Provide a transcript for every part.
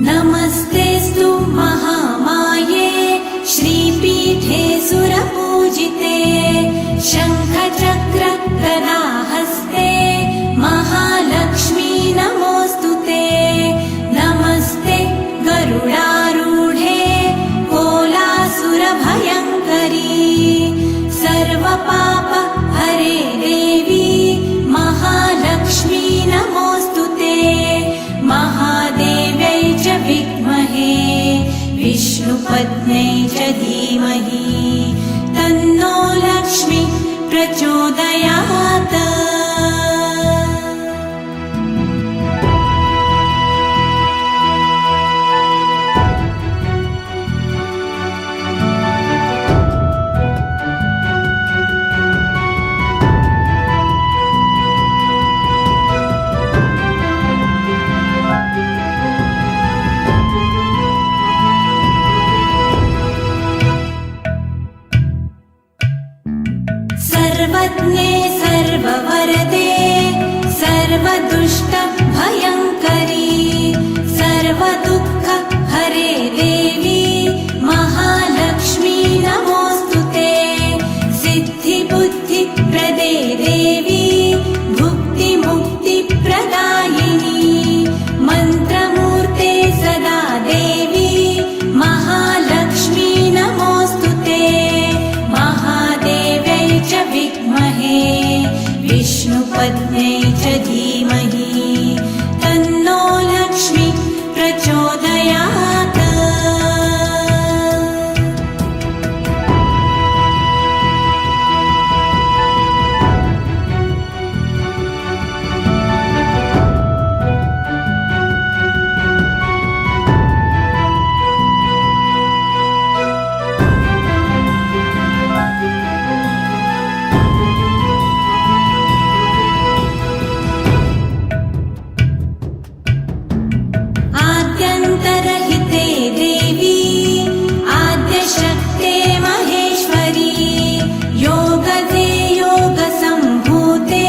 नमस्तेऽस्तु महामाये श्रीपीठे सुरपूजिते शङ्खचक्र गदाहस्ते महालक्ष्मी नमोऽस्तुते। नमस्ते गरुडारूढे कोलासुरभयङ्करी सर्वपाप हरे देवी महालक्ष्मी नमोऽस्तुते। महादेव्यै च विद्महे विष्णुपत्न्यै च धीमहि तन्नो लक्ष्मी प्रचोदयात्। सर्वज्ञे सर्ववरदे सर्वदुष्टभयङ्करी सर्वदुःख हरे देवी महालक्ष्मी नमोऽस्तुते। सिद्धिबुद्धिप्रदे देवी भुक्तिमुक्तिप्रदायिनी मन्त्रमूर्ते सदा देवी महालक्ष्मी नमोऽस्तुते। महादेव्यै च विद्महे विष्णुपत्न्यै च धीमहि तन्नो लक्ष्मी प्रचोदयात्। आद्यन्तरहिते देवी आद्यशक्ते महेश्वरी योगदे योगसम्भूते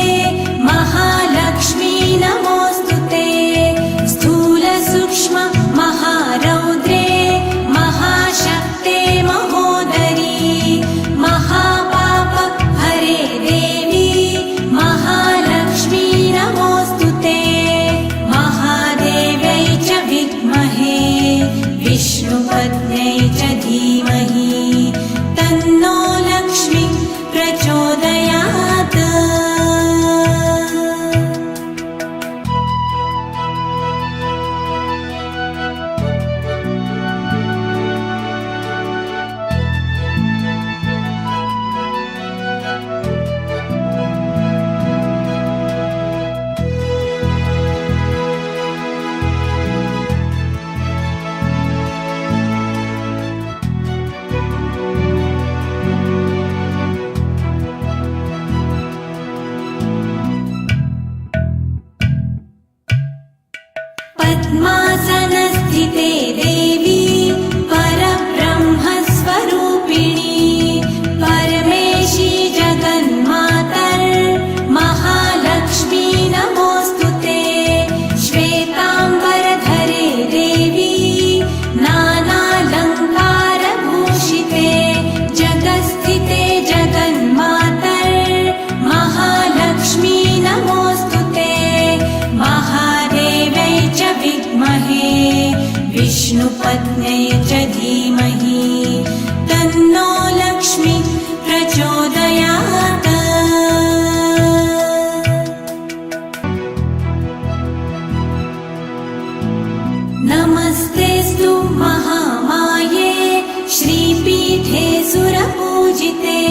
महालक्ष्मी नमोऽस्तुते। स्थूलसूक्ष्म महारौद्रे महाशक्ते महोदरी महापाप हरे देवी महालक्ष्मी नमोऽस्तुते। महादेव्यै च विद्महे विष्णुपत्न्यै च धीमहि तन्नो लक्ष्मी प्रचोदयात्। पद्मासनस्थिते देवी परब्रह्मस्वरूपिणी परमेशी जगन्मातर् महालक्ष्मी नमोऽस्तुते। श्वेताम्बरधरे देवी नानालङ्कारभूषिते जगत्स्थिते जगन्मातर् महालक्ष्मी नमोऽस्तुते। महादेव्यै च विद्महे विष्णुपत्न्यै च धीमहि तन्नो लक्ष्मी प्रचोदयात्। नमस्तेऽस्तु महामाये श्रीपीठे सुरपूजिते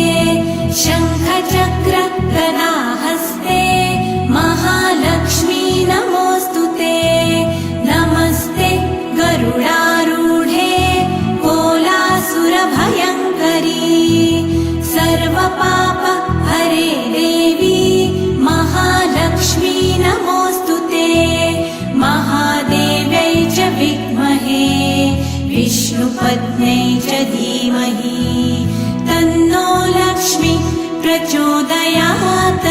शङ्खचक्र गदाहस्ते महालक्ष्मी नमोऽस्तुते। नमस्ते गरुडारूढे कोलासुरभयङ्करी सर्वपाप हरे देवी महालक्ष्मी नमोऽस्तुते। महादेव्यै च विद्महे विष्णुपत्न्यै च धीमहि तन्नो लक्ष्मी प्रचोदयात्।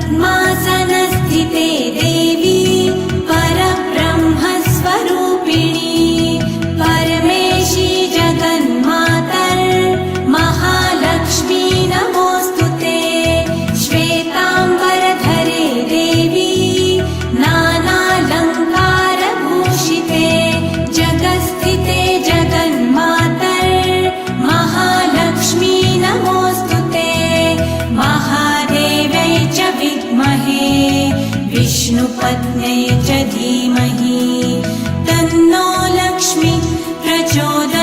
पद्मासनस्थिते देवी परब्रह्मस्वरूपिणी परमेशी जगन्मातर् महालक्ष्मी नमोऽस्तु ते श्वेताम्बरधरे देवी नानालङ्कारभूषिते जगत्स्थिते जगन्मातर् महालक्ष्मी नमोऽस्तु ते महादेव्यै च विद्महे विष्णुपत्न्यै च धीमहि तन्नो लक्ष्मी प्रचोदयात्।